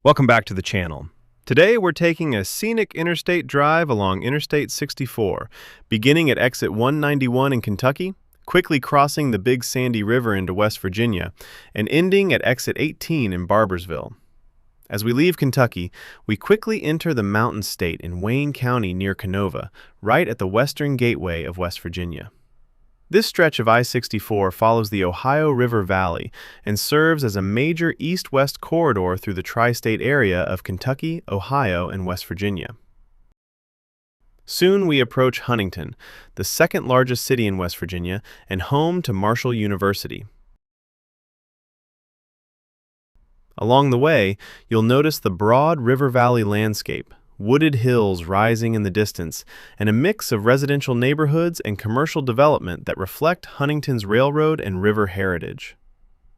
Welcome back to the channel. Today we're taking a scenic interstate drive along Interstate 64, beginning at exit 191 in Kentucky, quickly crossing the Big Sandy River into West Virginia, and ending at exit 18 in Barboursville. As we leave Kentucky, we quickly enter the Mountain State in Wayne County near Kenova, right at the western gateway of West Virginia. This stretch of I-64 follows the Ohio River Valley and serves as a major east-west corridor through the tri-state area of Kentucky, Ohio, and West Virginia. Soon we approach Huntington, the second largest city in West Virginia and home to Marshall University. Along the way, you'll notice the broad river valley landscape, wooded hills rising in the distance, and a mix of residential neighborhoods and commercial development that reflect Huntington's railroad and river heritage.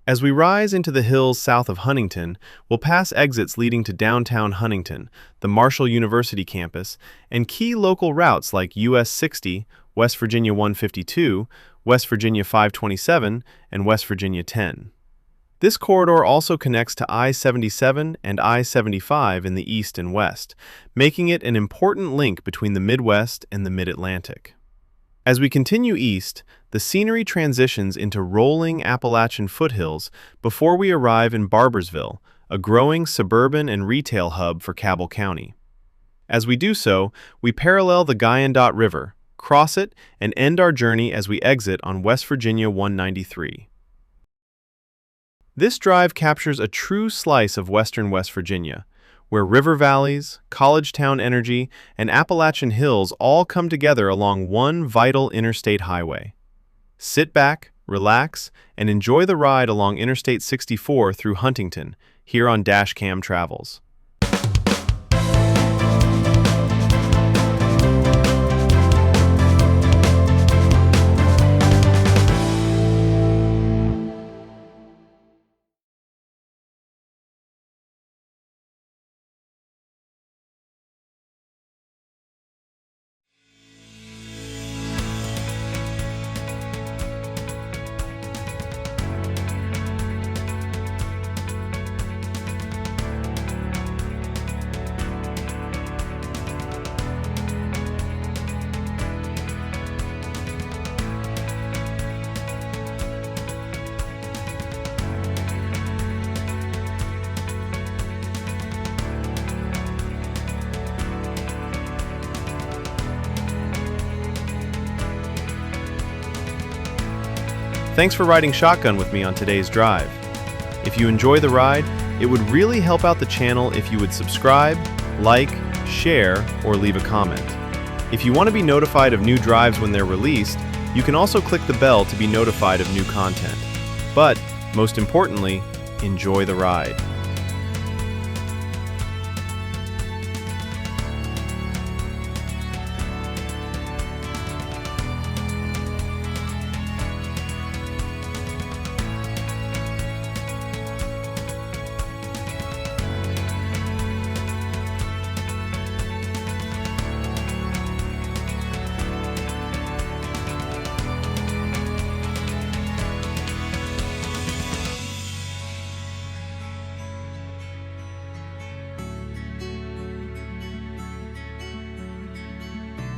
As we rise into the hills south of Huntington, we'll pass exits leading to downtown Huntington, the Marshall University campus, and key local routes like US 60, West Virginia 152, West Virginia 527, and West Virginia 10. This corridor also connects to I-77 and I-75 in the east and west, making it an important link between the Midwest and the Mid-Atlantic. As we continue east, the scenery transitions into rolling Appalachian foothills before we arrive in Barboursville, a growing suburban and retail hub for Cabell County. As we do so, we parallel the Wyandotte River, cross it, and end our journey as we exit on West Virginia 193. This drive captures a true slice of western West Virginia, where river valleys, college town energy, and Appalachian hills all come together along one vital interstate highway. Sit back, relax, and enjoy the ride along Interstate 64 through Huntington, here on Dashcam Travels. Thanks for riding shotgun with me on today's drive. If you enjoy the ride, it would really help out the channel if you would subscribe, like, share, or leave a comment. If you want to be notified of new drives when they're released, you can also click the bell to be notified of new content. But, most importantly, enjoy the ride.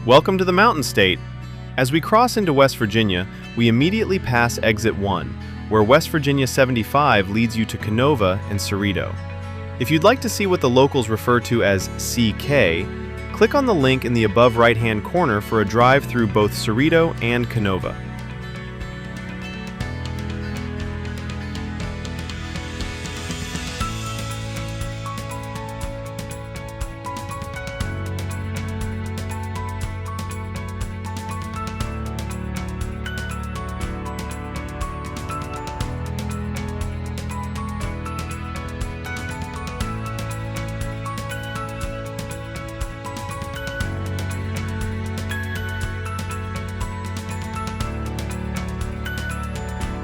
Welcome to the Mountain State. As we cross into West Virginia, we immediately pass Exit 1, where West Virginia 75 leads you to Kenova and Ceredo. If you'd like to see what the locals refer to as CK, click on the link in the above right-hand corner for a drive through both Ceredo and Kenova.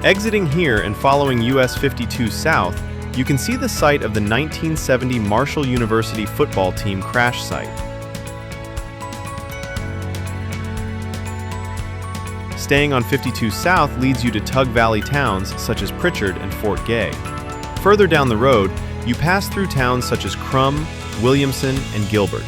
Exiting here and following US 52 south, you can see the site of the 1970 Marshall University football team crash site. Staying on 52 South leads you to Tug Valley towns such as Pritchard and Fort Gay. Further down the road, You pass through towns such as Crum, Williamson, and Gilbert.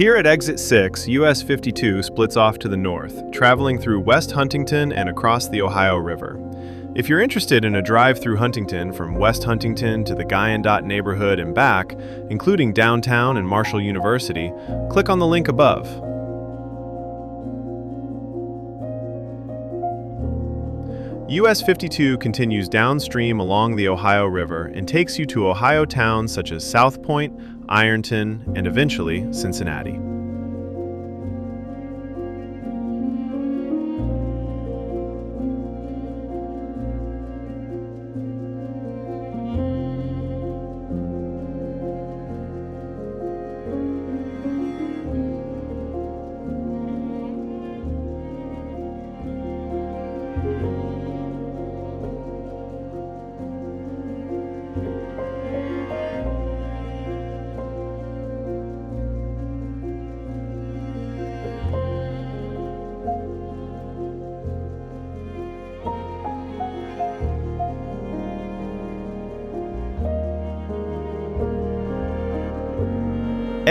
Here at Exit 6, US 52 splits off to the north, traveling through West Huntington and across the Ohio River. If you're interested in a drive through Huntington from West Huntington to the Guyandotte neighborhood and back, including downtown and Marshall University, click on the link above. US 52 continues downstream along the Ohio River and takes you to Ohio towns such as South Point, Ironton, and eventually Cincinnati.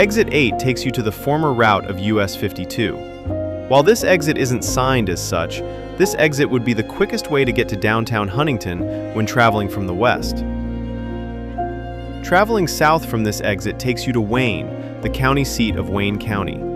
Exit 8 takes you to the former route of US 52. While this exit isn't signed as such, this exit would be the quickest way to get to downtown Huntington when traveling from the west. Traveling south from this exit takes you to Wayne, the county seat of Wayne County.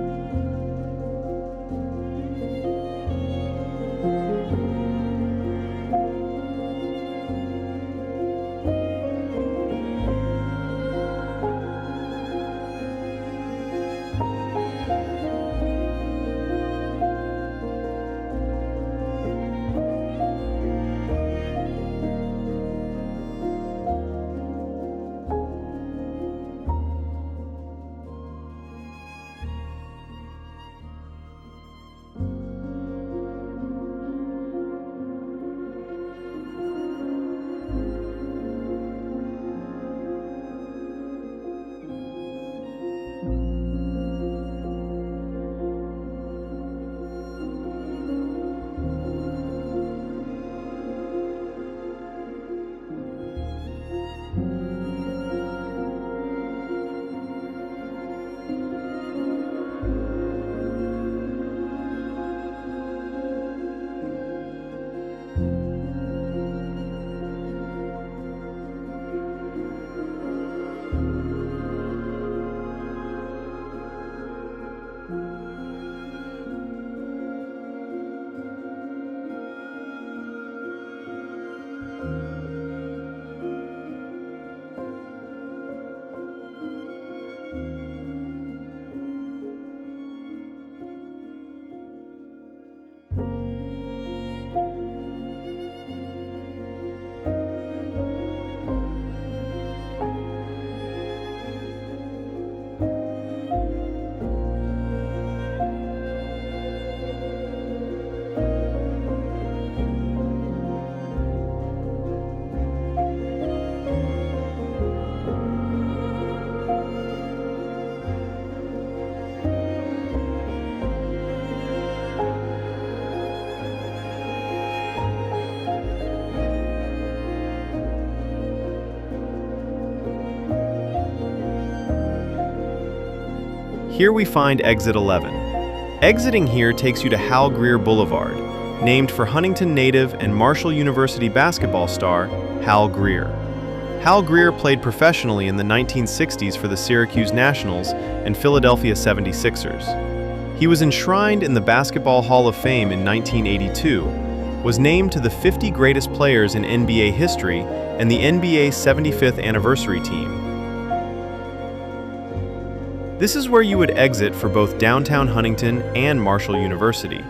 Here we find exit 11. Exiting here takes you to Greer Boulevard, named for Huntington native and Marshall University basketball star Hal Greer. Hal Greer played professionally in the 1960s for the Syracuse Nationals and Philadelphia 76ers. He was enshrined in the Basketball Hall of Fame in 1982, was named to the 50 greatest players in NBA history and the NBA's 75th anniversary team. This is where you would exit for both downtown Huntington and Marshall University.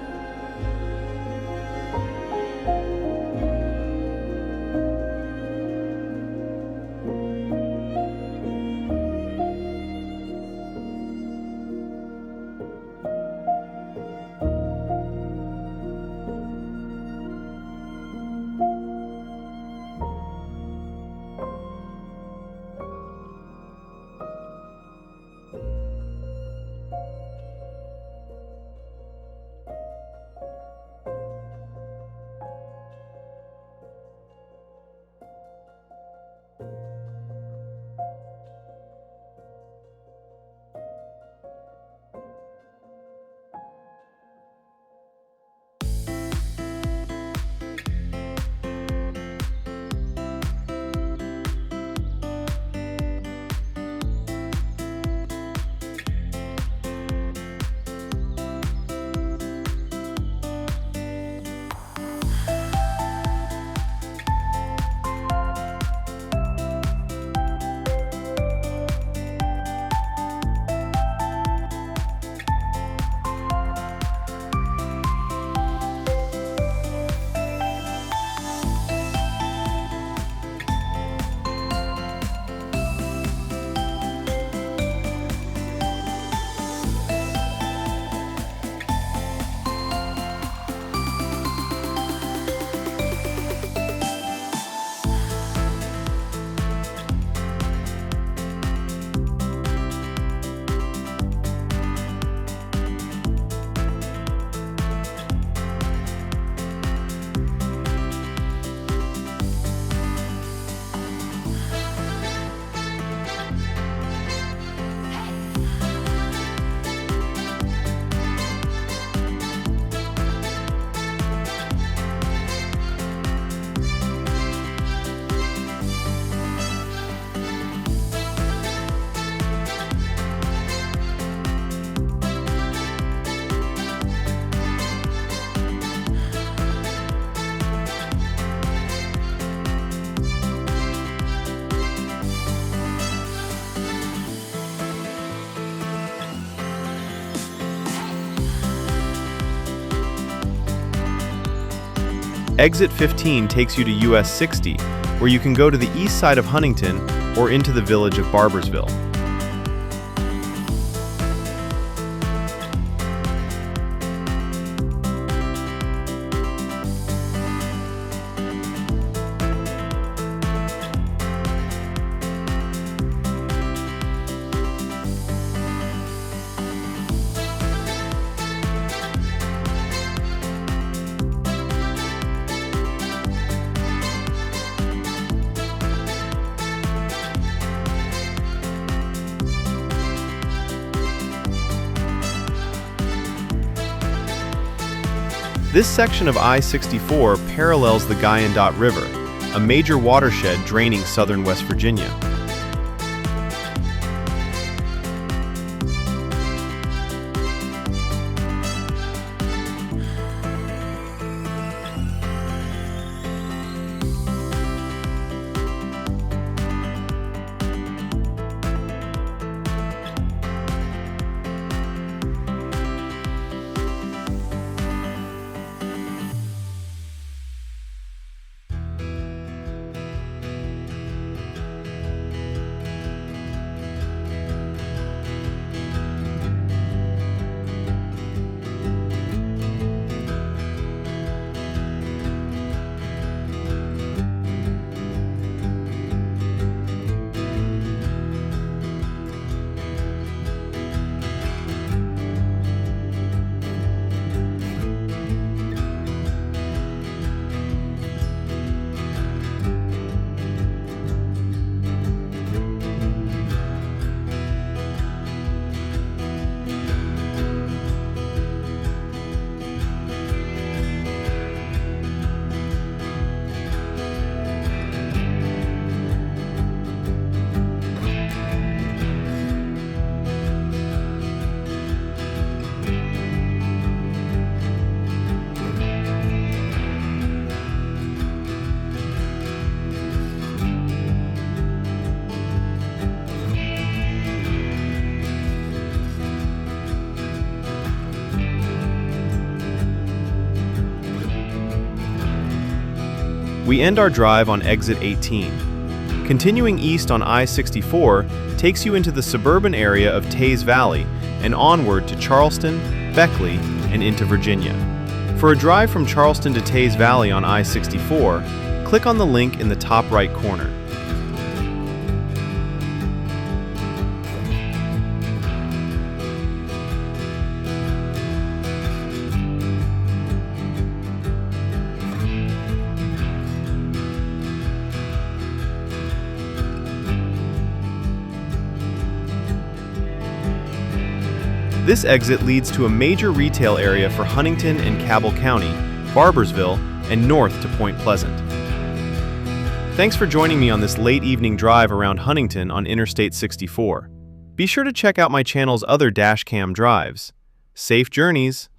Exit 15 takes you to US 60, where you can go to the east side of Huntington or into the village of Barboursville. This section of I-64 parallels the Wyandotte River, a major watershed draining southern West Virginia. We end our drive on exit 18. Continuing east on I-64 takes you into the suburban area of Teays Valley and onward to Charleston, Beckley, and into Virginia. For a drive from Charleston to Teays Valley on I-64, click on the link in the top right corner. This exit leads to a major retail area for Huntington and Cabell County, Barboursville, and north to Point Pleasant. Thanks for joining me on this late evening drive around Huntington on Interstate 64. Be sure to check out my channel's other dashcam drives. Safe journeys!